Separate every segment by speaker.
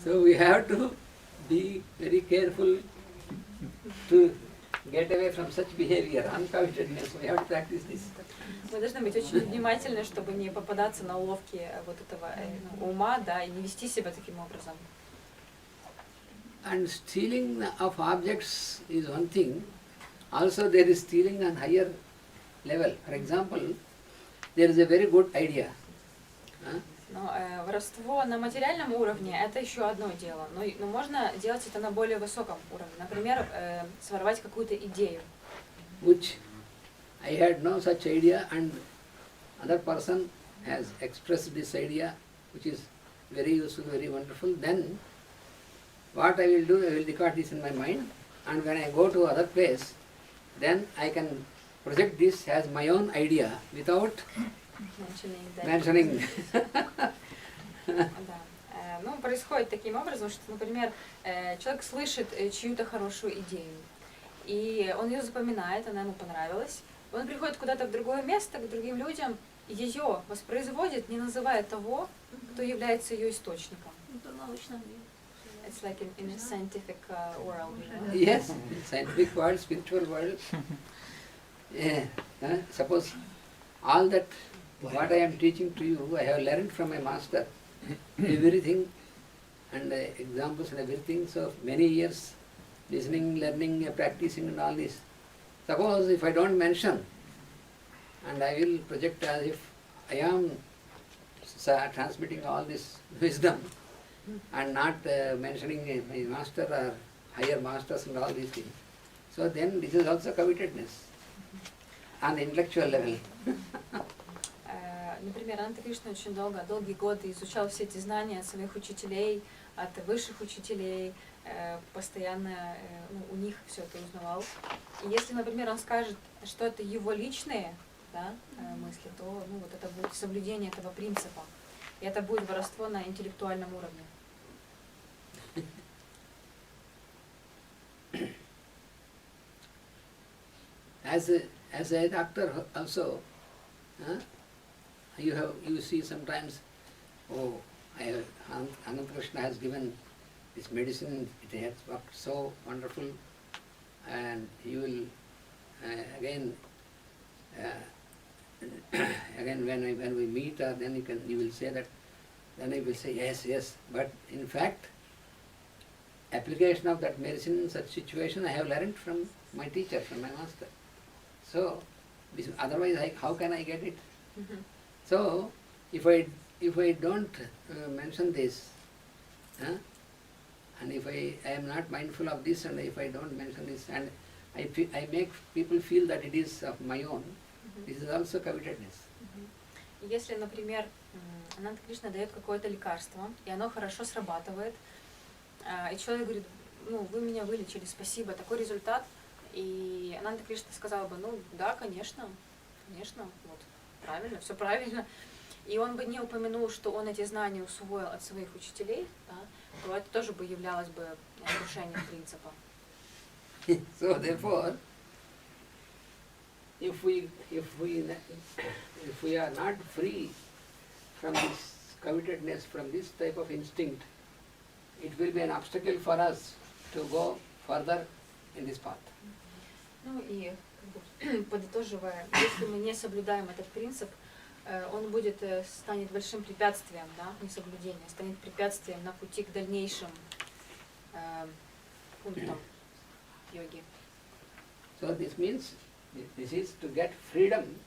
Speaker 1: So we have to be very careful to get away from such behavior, uncovetedness. We have to practice this.
Speaker 2: Мы должны быть очень внимательны, чтобы не попадаться на уловки вот этого ума, да, и не вести себя таким образом.
Speaker 1: And stealing of objects is one thing. Also there is stealing on higher level. For example, there is a very good idea.
Speaker 2: Но воровство на материальном уровне это еще одно дело. Но можно делать это на более высоком уровне. Например, своровать какую-то идею.
Speaker 1: Which I had no such idea, and other person has expressed this idea, which is very useful, very wonderful. Then what I will do, I will record this in my mind, and when I go to other place, then I can project this as my own idea without mentioning.
Speaker 2: Ну, происходит таким образом, что, например, человек слышит чью-то хорошую идею, и он ее запоминает, она ему понравилась. Он приходит куда-то в другое место, к другим людям, ее воспроизводит, не называя того, кто является ее источником. It's like in a scientific world.
Speaker 1: Yes, scientific world, spiritual world. Suppose all that what I am teaching to you, I have learned from my master. Everything and examples and everything. So many years listening, learning, practicing and all this. Suppose if I don't mention, and I will project as if I am transmitting all this wisdom and not mentioning my master or higher masters and all these things. So then this is also covetedness on the intellectual level.
Speaker 2: Например, Ананта Кришна очень долгие годы изучал все эти знания от своих учителей, от высших учителей, постоянно у них все это узнавал. И если, например, он скажет, что это его личные, да, мысли, то вот это будет соблюдение этого принципа. И это будет воровство на интеллектуальном уровне.
Speaker 1: As a doctor also, you see sometimes, Ananta Krishna has given this medicine, it has worked so wonderful, and you will again when we meet, or then you will say that, then I will say yes, but in fact, application of that medicine in such situation I have learned from my teacher, from my master. So, otherwise how can I get it? Mm-hmm. So, if I don't mention this, and if I am not mindful of this, and if I don't mention this, and I make people feel that it is of my own, this is also covetedness.
Speaker 2: Если, например, Ананта Кришна дает какое-то лекарство, и оно хорошо срабатывает, и человек говорит, вы меня вылечили, спасибо, такой результат, и Ананта Кришна сказала бы, да, конечно, вот, правильно, все правильно, и он бы не упомянул, что он эти знания усвоил от своих учителей, да, то это тоже бы являлось бы нарушением принципа.
Speaker 1: So therefore, if we are not free from this covetedness, from this type of instinct, it will be an obstacle for us to go further in this path.
Speaker 2: Ну и подытоживая, если мы не соблюдаем этот принцип, он станет большим препятствием, да, несоблюдение, станет препятствием на пути к дальнейшим пунктам йоги.
Speaker 1: So this means, this is to get freedom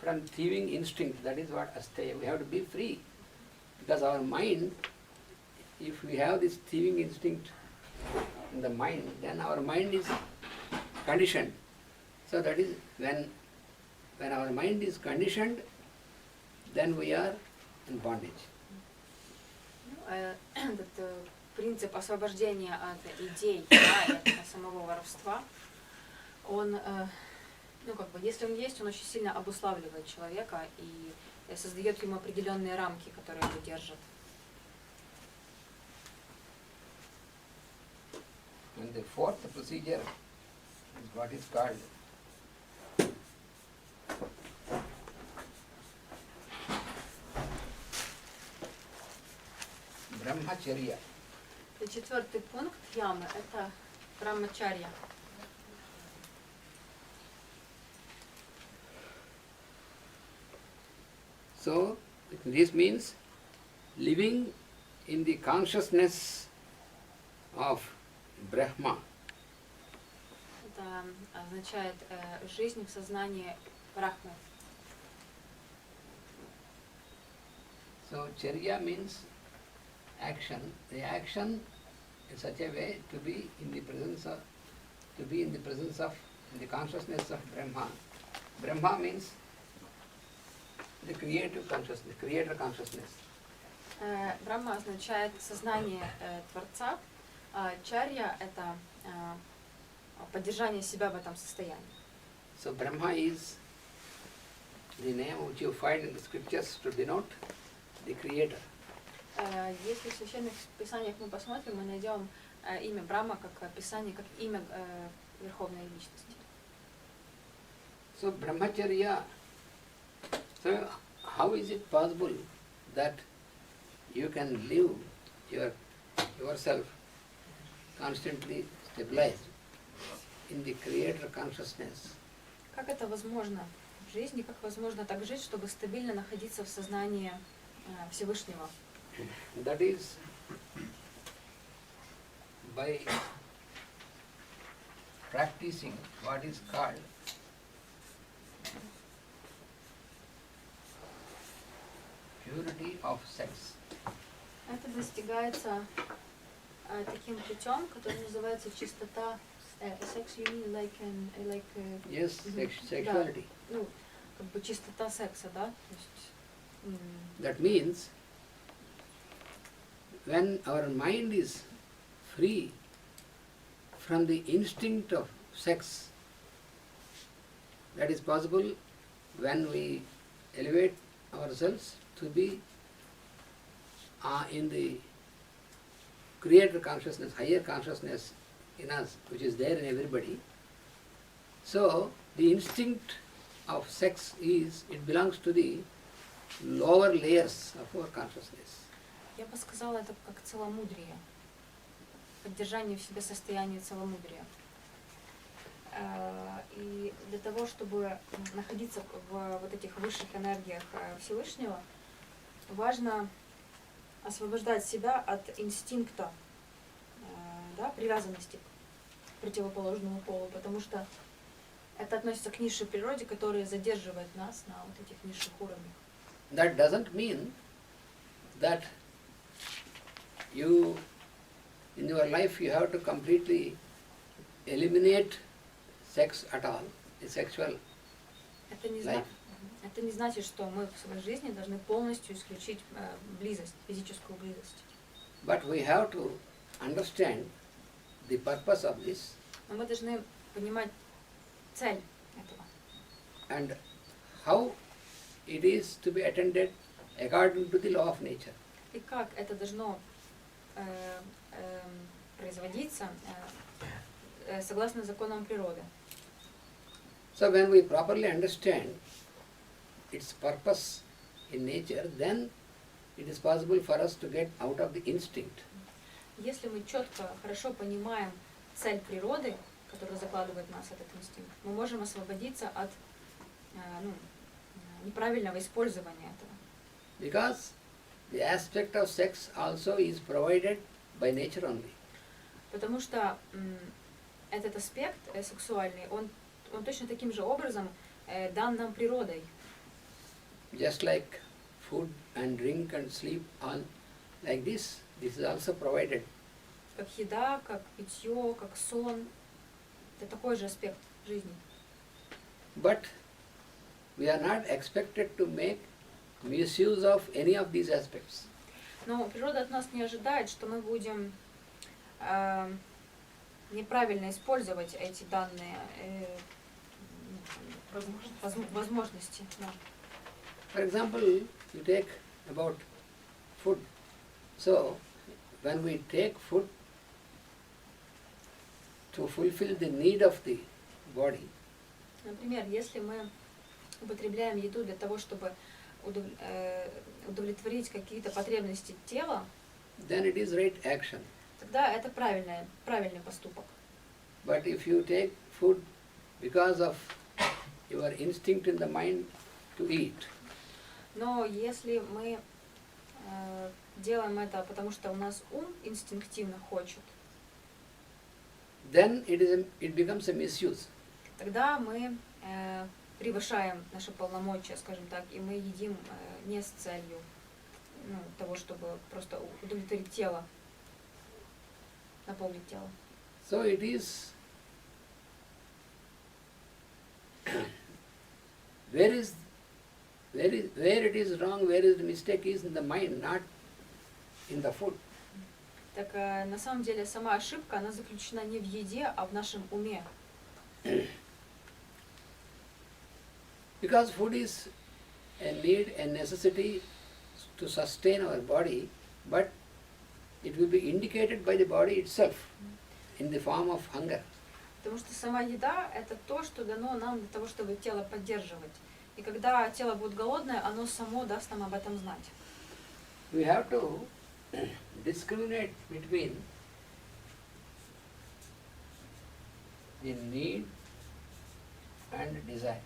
Speaker 1: from thieving instinct. That is what asteya. We have to be free. Because our mind, if we have this thieving instinct in the mind, then our mind is conditioned. So that is when our mind is conditioned, then we are in bondage.
Speaker 2: Этот принцип освобождения от идей, да, и от самого воровства, он, если он есть, он очень сильно обуславливает человека и создает ему определенные рамки, которые его держат.
Speaker 1: And the fourth procedure is what is called brahmacharya.
Speaker 2: И четвертый пункт ямы – это брамачарья.
Speaker 1: So, this means living in the consciousness of Brahma.
Speaker 2: Это означает жизнь в сознании Брахмы.
Speaker 1: So, charya means action. The action in such a way to be in the presence of, in the consciousness of Brahma. Brahma means the creative consciousness, creator consciousness.
Speaker 2: Брахма означает сознание Творца, а чарья – это поддержание себя в этом состоянии.
Speaker 1: So Brahma is the name which you find in the scriptures to denote the creator.
Speaker 2: Если в священных писаниях мы посмотрим, мы найдем имя Брахма как описание, как имя Верховной Личности.
Speaker 1: So Brahmacharya, so how is it possible that you can live yourself constantly stabilized in the creator consciousness?
Speaker 2: Как это возможно в жизни, как возможно так жить, чтобы стабильно находиться в сознании Всевышнего?
Speaker 1: That is by practicing what is called purity of sex.
Speaker 2: Это достигается таким путем, который называется чистота. Sex, you mean like
Speaker 1: Yes, sexuality.
Speaker 2: Да, ну, как бы чистота секса, да? То есть,
Speaker 1: That means when our mind is free from the instinct of sex, that is possible when we elevate ourselves to be in the creator consciousness, higher consciousness in us, which is there in everybody. So, the instinct of sex it belongs to the lower layers of our consciousness.
Speaker 2: Я бы сказала, это как целомудрие, поддержание в себе состояния целомудрия. И для того, чтобы находиться в вот этих высших энергиях Всевышнего, важно освобождать себя от инстинкта, да, привязанности к противоположному полу, потому что это относится к низшей природе, которая задерживает нас на вот этих низших уровнях.
Speaker 1: That doesn't mean that in your life you have to completely eliminate sex at all, the sexual life.
Speaker 2: Это не значит, что мы в своей жизни должны полностью исключить близость, физическую близость.
Speaker 1: But we have to understand the purpose of this.
Speaker 2: Но мы должны понимать цель этого.
Speaker 1: And how it is to be attended according to the law of nature.
Speaker 2: И как это должно производиться согласно законам природы.
Speaker 1: So when we properly understand its purpose in nature, then it is possible for us to get out of the instinct.
Speaker 2: Если мы четко, хорошо понимаем цель природы, которая закладывает в нас этот инстинкт, мы можем освободиться от неправильного использования этого.
Speaker 1: Because the aspect of sex also is provided by nature only.
Speaker 2: Потому что этот аспект сексуальный, он точно таким же образом дан нам природой.
Speaker 1: Just like food and drink and sleep, all like this is also provided.
Speaker 2: Как еда, как питье, как сон. Это такой же аспект жизни.
Speaker 1: But we are not expected to make misuse of any of these aspects.
Speaker 2: Но природа от нас не ожидает, что мы будем неправильно использовать эти данные возможности. Да.
Speaker 1: For example, you take about food. So, when we take food to fulfill the need of the body,
Speaker 2: например, если мы употребляем еду для того, чтобы удовлетворить какие-то потребности тела,
Speaker 1: then it is right action.
Speaker 2: тогда тогда это правильный поступок.
Speaker 1: But if you take food because of your instinct in the mind to eat,
Speaker 2: Но если мы делаем это, потому что у нас ум инстинктивно хочет,
Speaker 1: then it becomes a misuse.
Speaker 2: тогда мы превышаем наши полномочия, скажем так, и мы едим не с целью того, чтобы просто удовлетворить тело, наполнить тело.
Speaker 1: So it is where it is wrong, where is the mistake is in the mind, not in the food.
Speaker 2: Так на самом деле сама ошибка, она заключена не в еде, а в нашем уме.
Speaker 1: Because food is a need, a necessity to sustain our body, but it will be indicated by the body itself in the form of hunger.
Speaker 2: Потому что сама еда – это то, что дано нам для того, чтобы тело поддерживать. И когда тело будет голодное, оно само даст нам об этом знать.
Speaker 1: We have to discriminate between the need and desire.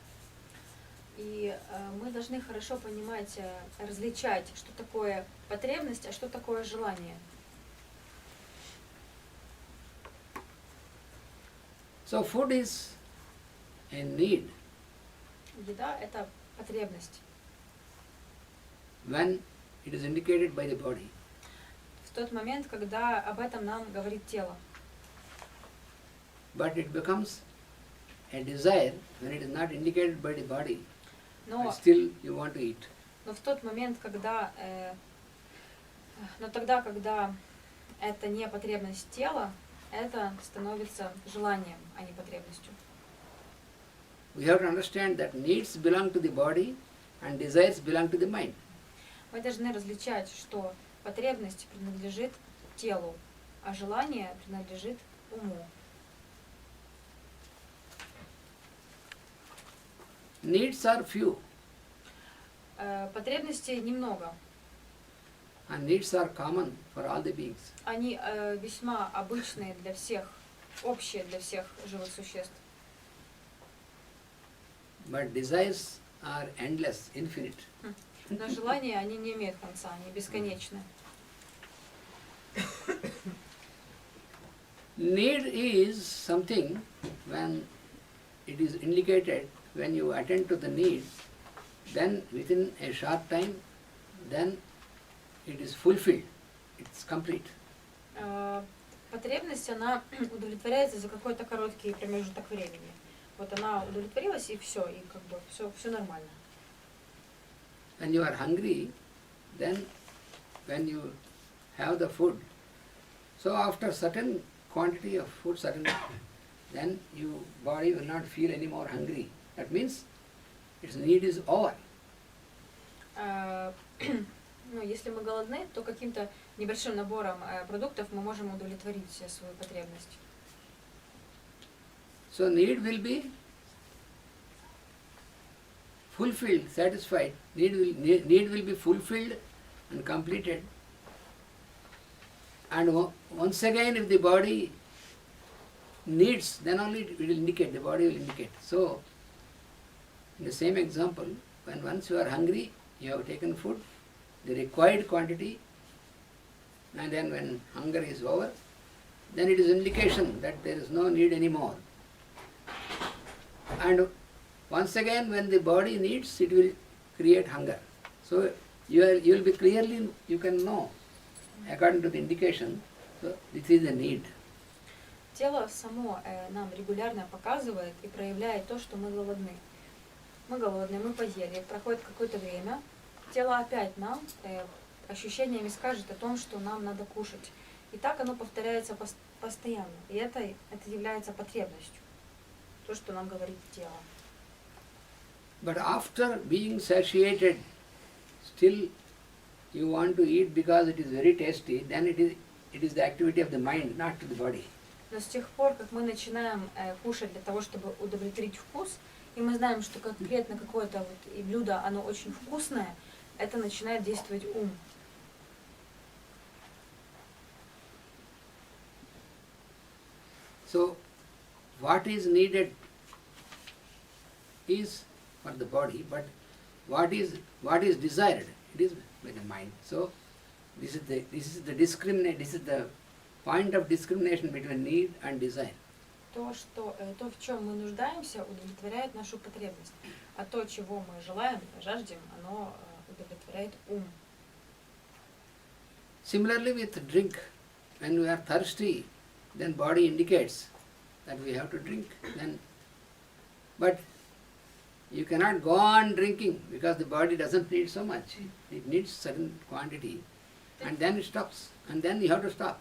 Speaker 2: И мы должны хорошо понимать, различать, что такое потребность, а что такое желание.
Speaker 1: So food is a need
Speaker 2: Еда – это потребность.
Speaker 1: when it is indicated by the body.
Speaker 2: В тот момент, когда об этом нам говорит тело.
Speaker 1: But it becomes a desire when it is not indicated by the body.
Speaker 2: Но
Speaker 1: But still you want to eat.
Speaker 2: в тот момент, когда, но тогда, когда это не потребность тела, это становится желанием, а не потребностью.
Speaker 1: We have to understand that needs belong to the body and desires belong to the mind.
Speaker 2: Мы должны различать, что потребность принадлежит телу, а желание принадлежит уму.
Speaker 1: Needs are few
Speaker 2: Потребностей немного.
Speaker 1: and needs are common for all the beings.
Speaker 2: Они весьма обычные для всех, общие для всех живых существ.
Speaker 1: But desires are endless, infinite.
Speaker 2: Но желания, они не имеют конца, они бесконечны.
Speaker 1: Need is something when it is indicated, when you attend to the need, then within a short time, then it is fulfilled, it's complete.
Speaker 2: Потребность, она удовлетворяется за какой-то короткий промежуток времени. Вот она удовлетворилась, и все, и как бы все нормально.
Speaker 1: When you are hungry, then when you have the food, so after certain quantity of food, then your body will not feel any more hungry. That means its need is over.
Speaker 2: Ну, если мы голодны, то каким-то небольшим набором продуктов мы можем удовлетворить свою потребность.
Speaker 1: So need will be fulfilled, satisfied. Need will be fulfilled and completed. And once again, if the body needs, then only it will indicate, the body will indicate. So, in the same example, when once you are hungry, you have taken food, the required quantity, and then when hunger is over, then it is indication that there is no need anymore. And once again, when the body needs, it will create hunger. So you will be clearly, you can know, according to the indication, so this is the need.
Speaker 2: Тело само нам регулярно показывает и проявляет то, что мы голодны. Мы голодны, мы поели, проходит какое-то время, тело опять нам ощущениями скажет о том, что нам надо кушать. И так оно повторяется постоянно. И это является потребностью. То, что нам говорит тело.
Speaker 1: But after being satiated, still you want to eat because it is very tasty, then it is the activity of the mind, not to the body.
Speaker 2: Но с тех пор, как мы начинаем кушать для того, чтобы удовлетворить вкус, и мы знаем, что конкретно какое-то вот и блюдо, оно очень вкусное, это начинает действовать ум.
Speaker 1: So, what is needed is for the body, but what is desired, it is by the mind. So, this is the point of discrimination between need and desire.
Speaker 2: То, в чем мы нуждаемся, удовлетворяет нашу потребность. А то, чего мы желаем, жаждем, оно удовлетворяет ум.
Speaker 1: Similarly with drink, when we are thirsty, then body indicates that we have to drink. But you cannot go on drinking because the body doesn't need so much. It needs certain quantity, and then it stops, and then you have to stop.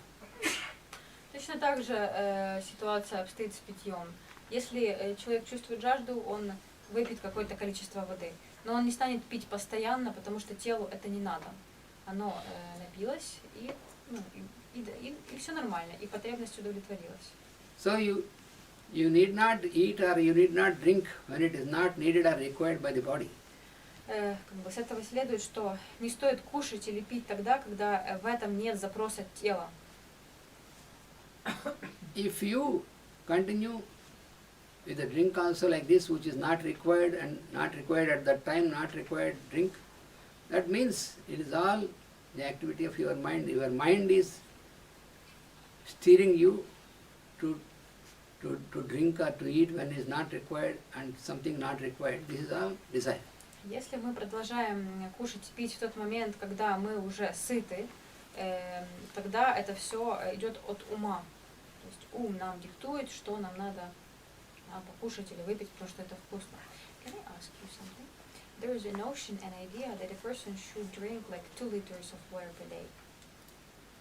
Speaker 2: Точно так же ситуация обстоит с питьем. Если человек чувствует жажду, он выпьет какое-то количество воды. Но он не станет пить постоянно, потому что телу это не надо. Оно напилось, и все нормально, и потребность удовлетворилась.
Speaker 1: So you need not eat or you need not drink when it is not needed or required by the body.
Speaker 2: С этого следует, что не стоит кушать или пить тогда, когда в этом нет запроса тела.
Speaker 1: If you continue with the drink also like this, which is not required and not required at that time, not required drink, that means it is all the activity of your mind. Your mind is steering you to drink or to eat when it is not required and something not required. This is all desire.
Speaker 2: Если мы продолжаем кушать и пить в тот момент, когда мы уже сыты, тогда это все идет от ума. То есть ум нам диктует, что нам надо покушать или выпить, потому что это вкусно. Can I ask you something? There is a notion, an idea that a person should drink like 2 liters of water per day.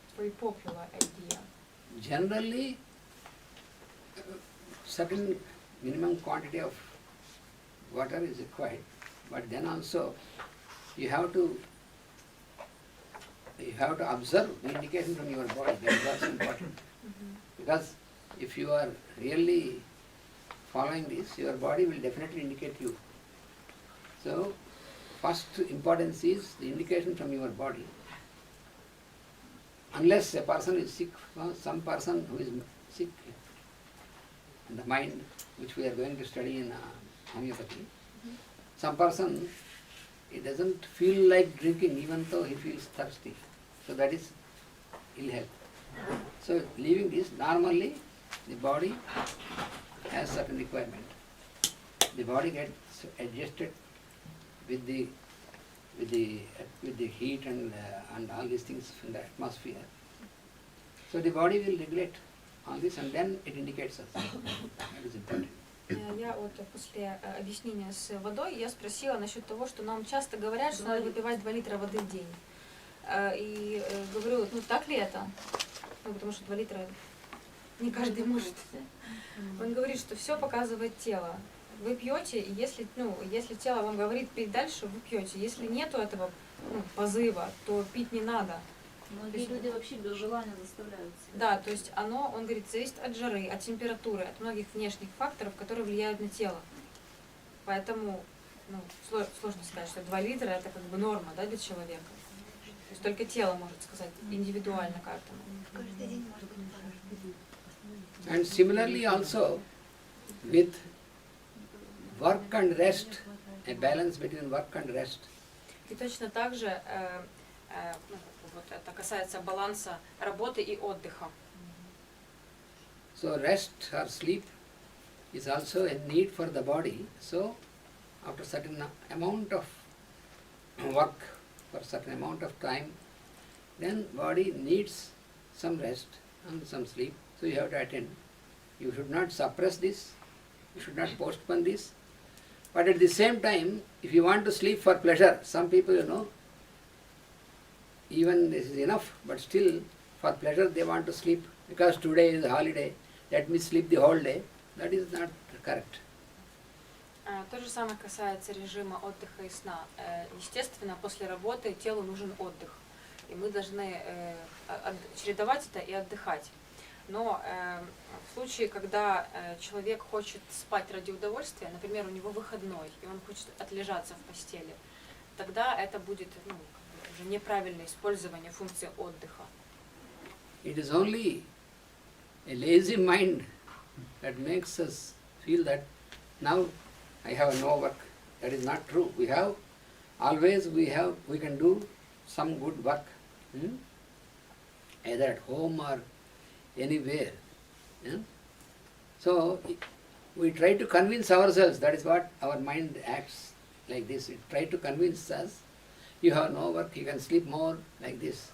Speaker 2: It's a very popular idea.
Speaker 1: Generally, certain minimum quantity of water is required, but then also you have to observe the indication from your body. That is also important. Because if you are really following this, your body will definitely indicate you. So, first importance is the indication from your body. Unless a person is sick, some person who is sick in the mind, which we are going to study in homeopathy, some person, he doesn't feel like drinking even though he feels thirsty. So that is ill health. So leaving this, normally the body has certain requirement. The body gets adjusted with the heat and all these things in the atmosphere. So the body will regulate all this and then it indicates us. That is important.
Speaker 2: Я вот после объяснения с водой, я спросила насчет того, что нам часто говорят, что надо выпивать 2 литра воды в день. И говорю, ну так ли это? Ну, потому что 2 литра не каждый может. Он говорит, что все показывает тело. Вы пьете, и если тело вам говорит пить дальше, вы пьете. Если нету этого позыва, то пить не надо.
Speaker 3: Многие люди вообще без желания заставляются.
Speaker 2: Да, то есть он говорит, зависит от жары, от температуры, от многих внешних факторов, которые влияют на тело. Поэтому сложно сказать, что 2 литра это как бы норма, да, для человека. То есть только тело может сказать индивидуально как-то.
Speaker 1: And similarly also with work and rest, a balance between work and rest.
Speaker 2: И точно так же вот это касается баланса работы и отдыха.
Speaker 1: So rest or sleep is also a need for the body. So after certain amount of work, for certain amount of time, then body needs some rest and some sleep. So you have to attend. You should not suppress this. You should not postpone this. But at the same time, if you want to sleep for pleasure, some people, even this is enough, but still for pleasure they want to sleep because today is a holiday. Let me sleep the whole day. That is not correct.
Speaker 2: То же самое касается режима отдыха и сна. Естественно, после работы телу нужен отдых. И мы должны чередовать это и отдыхать. Но в случае, когда человек хочет спать ради удовольствия, например, у него выходной, и он хочет отлежаться в постели, тогда это будет уже неправильное использование функции отдыха.
Speaker 1: It is only a lazy mind that makes us feel that now I have no work. That is not true. We can do some good work, either at home or anywhere. So we try to convince ourselves, that is what our mind acts like this. It tries to convince us, you have no work, you can sleep more, like this.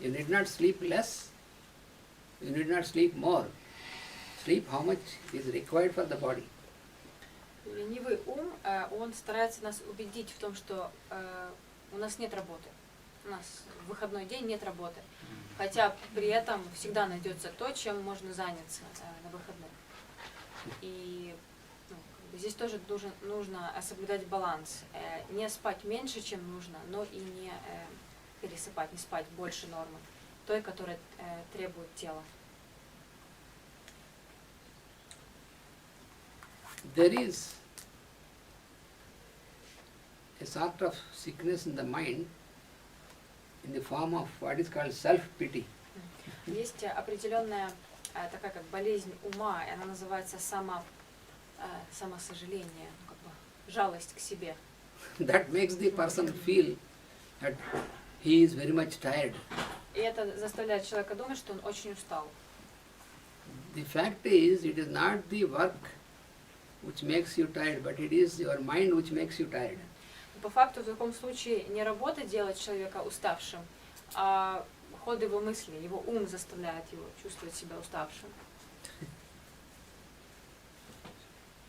Speaker 1: You need not sleep less, you need not sleep more. Sleep how much is required for the body.
Speaker 2: Ленивый ум, он старается нас убедить в том, что у нас нет работы. У нас в выходной день нет работы. Хотя при этом всегда найдется то, чем можно заняться на выходных. И здесь тоже нужно соблюдать баланс. Не спать меньше, чем нужно, но и не пересыпать, не спать больше нормы, той, которая требует тело.
Speaker 1: There is a sort of sickness in the mind in the form of what is called self-pity.
Speaker 2: Есть определенная такая как болезнь ума, и она называется самосожаление, как бы жалость к себе.
Speaker 1: That makes the person feel that he is very much tired.
Speaker 2: И это заставляет человека думать, что он очень устал.
Speaker 1: The fact is, it is not the work which makes you tired, but it is your mind which makes you tired.
Speaker 2: По факту в таком случае не работа делает человека уставшим, а ход его мысли, его ум заставляет его чувствовать себя уставшим.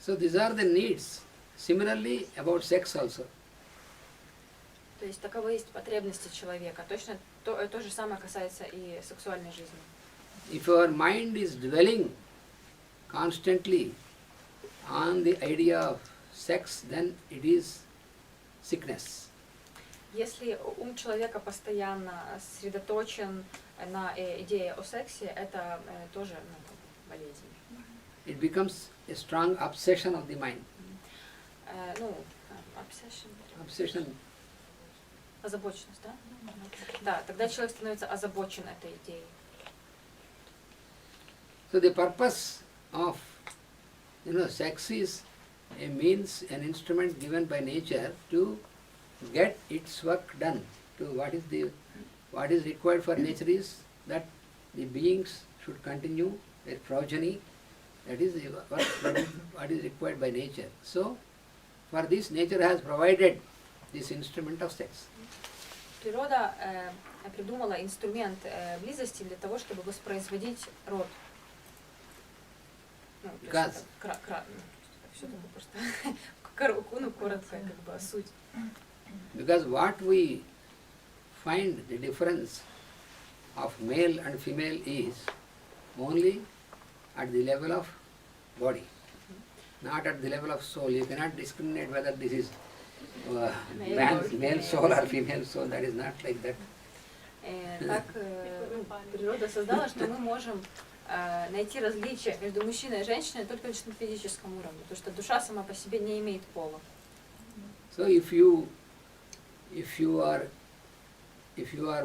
Speaker 1: So these are the needs. Similarly, about sex also.
Speaker 2: То есть таковы есть потребности человека. Точно то же самое касается и сексуальной жизни.
Speaker 1: If your mind is dwelling constantly on the idea of sex, then it is sickness.
Speaker 2: Если ум человека постоянно сосредоточен на идее о сексе, это тоже болезнь.
Speaker 1: It becomes a strong obsession of the mind. Obsession.
Speaker 2: Озабоченность, да? Да, тогда человек становится озабочен этой идеей.
Speaker 1: So the purpose of sex is a means, an instrument given by nature to get its work done. To what is required for nature is that the beings should continue their progeny. That is what is required by nature. So, for this, nature has provided this instrument of sex.
Speaker 2: Природа придумала инструмент близости для того, чтобы воспроизводить род.
Speaker 1: Because what we find the difference of male and female is only at the level of body, not at the level of soul. You cannot discriminate whether this is male soul or female soul. That is not like that.
Speaker 2: Так природа создала, что мы можем найти различия между мужчиной и женщиной только лишь на физическом уровне, потому что душа сама по себе не имеет пола.
Speaker 1: So if you are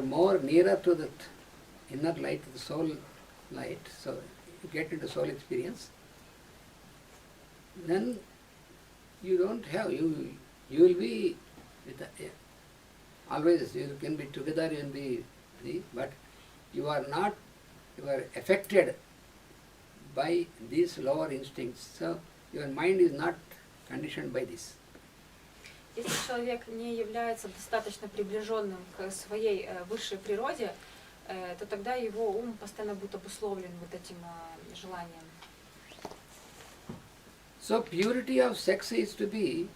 Speaker 1: more nearer to that inner light, the soul light, so you get into soul experience, then you don't have, you will be always, you can be together, you can be free, but you are affected by these lower instincts. So your mind is not conditioned by this.
Speaker 2: Если человек не является достаточно приближенным к своей высшей природе, то тогда его ум постоянно будет обусловлен вот этим желанием.
Speaker 1: So purity of sex is to be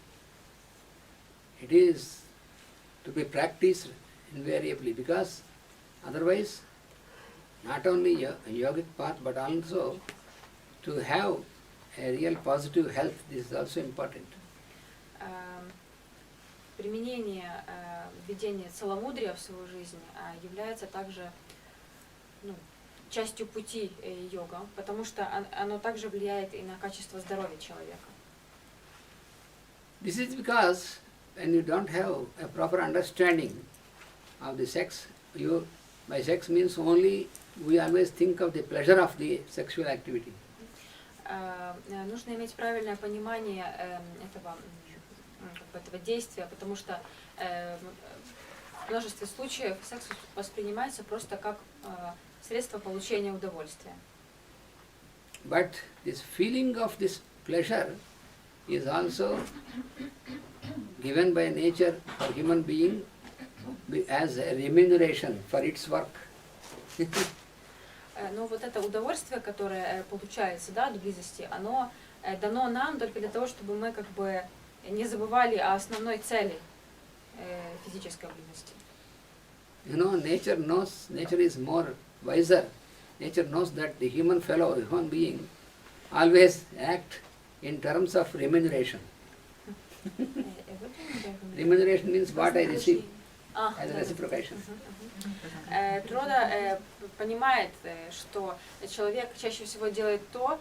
Speaker 1: practiced invariably, because otherwise not only a yogic path but also to have a real positive health, this is also important.
Speaker 2: Применение введения целомудрия в свою жизнь является также частью пути йога, потому что оно также влияет и на качество здоровья человека.
Speaker 1: This is because when you don't have a proper understanding of the sex, by sex means only we always think of the pleasure of the sexual activity.
Speaker 2: нужно иметь правильное понимание этого действия, потому что в множестве случаев секс воспринимается просто как средство получения удовольствия.
Speaker 1: But this feeling of this pleasure is also given by nature for human being as a remuneration for its work.
Speaker 2: Но вот это удовольствие, которое получается, да, от близости, оно дано нам только для того, чтобы мы как бы не забывали о основной цели физической близости.
Speaker 1: You know, nature knows, nature is more wiser. Nature knows that the human being always act in terms of remuneration. Remuneration means what I receive as reciprocation.
Speaker 2: Природа понимает, что человек чаще всего делает то,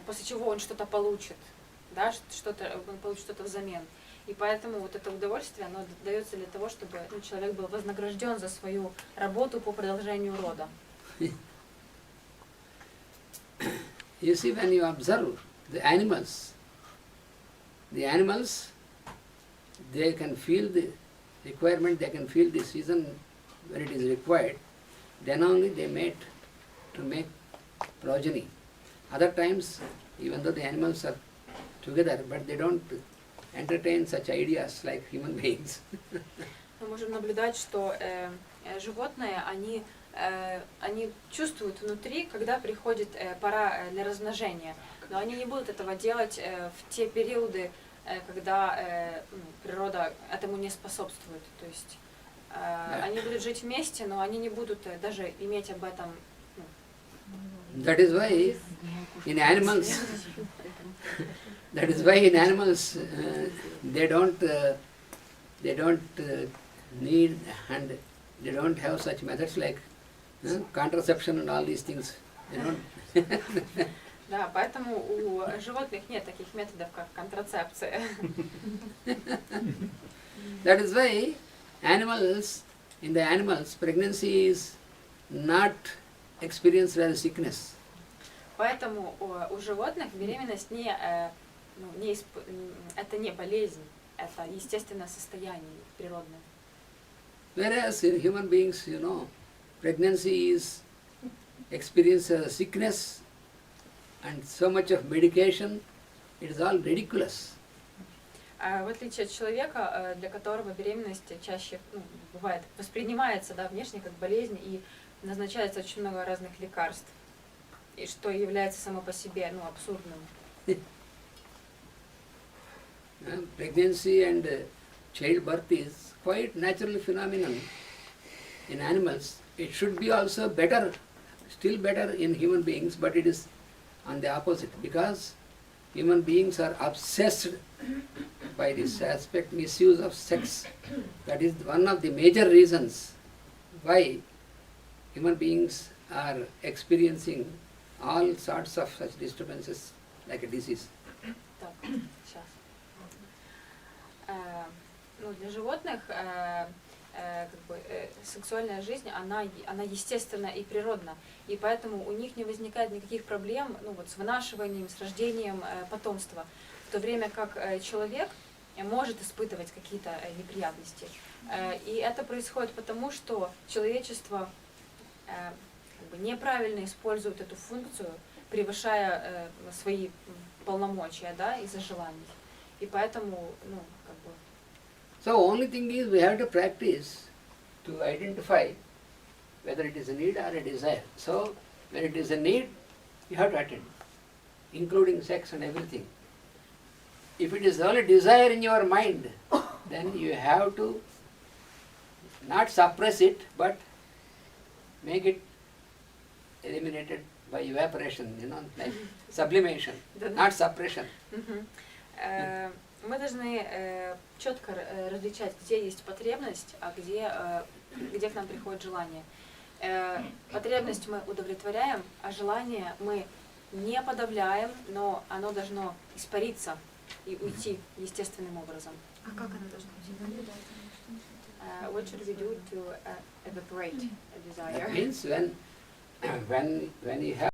Speaker 2: после чего он что-то получит, да, он получит что-то взамен. И поэтому вот это удовольствие, оно дается для того, чтобы человек был вознагражден за свою работу по продолжению рода.
Speaker 1: You see, when you observe the animals, they can feel the requirement, they can feel the season when it is required, then only they mate to make progeny. Other times, even though the animals are together, but they don't entertain such ideas like human beings.
Speaker 2: Мы можем наблюдать, что животные, они чувствуют внутри, когда приходит пора для размножения, но они не будут этого делать в те периоды, когда природа этому не способствует. То есть они будут жить вместе, но они не будут даже иметь об этом.
Speaker 1: That is why in animals, they don't need and they don't have such methods like contraception and all these things. They don't.
Speaker 2: Да, поэтому у животных нет таких методов, как контрацепция.
Speaker 1: That is why in the animals, pregnancy is not experienced as a sickness.
Speaker 2: Поэтому у животных беременность это не болезнь, это естественное состояние природное.
Speaker 1: Whereas in human beings, pregnancy is experienced as a sickness, and so much of medication, it is all ridiculous.
Speaker 2: В отличие от человека, для которого беременность чаще бывает воспринимается, да, внешне как болезнь и назначается очень много разных лекарств, и что является само по себе абсурдным.
Speaker 1: Pregnancy and childbirth is quite natural phenomenon in animals. It should be also better, still better in human beings, but it is on the opposite, because human beings are obsessed by this aspect, misuse of sex. That is one of the major reasons why human beings are experiencing all sorts of such disturbances like a disease.
Speaker 2: Так, сейчас. Для животных сексуальная жизнь, она естественна и природна, и поэтому у них не возникает никаких проблем с вынашиванием, с рождением потомства, в то время как человек может испытывать какие-то неприятности. И это происходит потому, что человечество неправильно использует эту функцию, превышая свои полномочия, да, из-за желаний. И поэтому,
Speaker 1: So only thing is we have to practice to identify whether it is a need or a desire. So when it is a need, you have to attend, including sex and everything. If it is only desire in your mind, then you have to not suppress it, but make it eliminated by evaporation, like sublimation, not suppression.
Speaker 2: Мы должны четко различать, где есть потребность, а где к нам приходит желание. Потребность мы удовлетворяем, а желание мы не подавляем, но оно должно испариться и уйти естественным образом.
Speaker 3: А как оно должно уйти?
Speaker 2: What should we do to evaporate a desire?
Speaker 1: That means when you have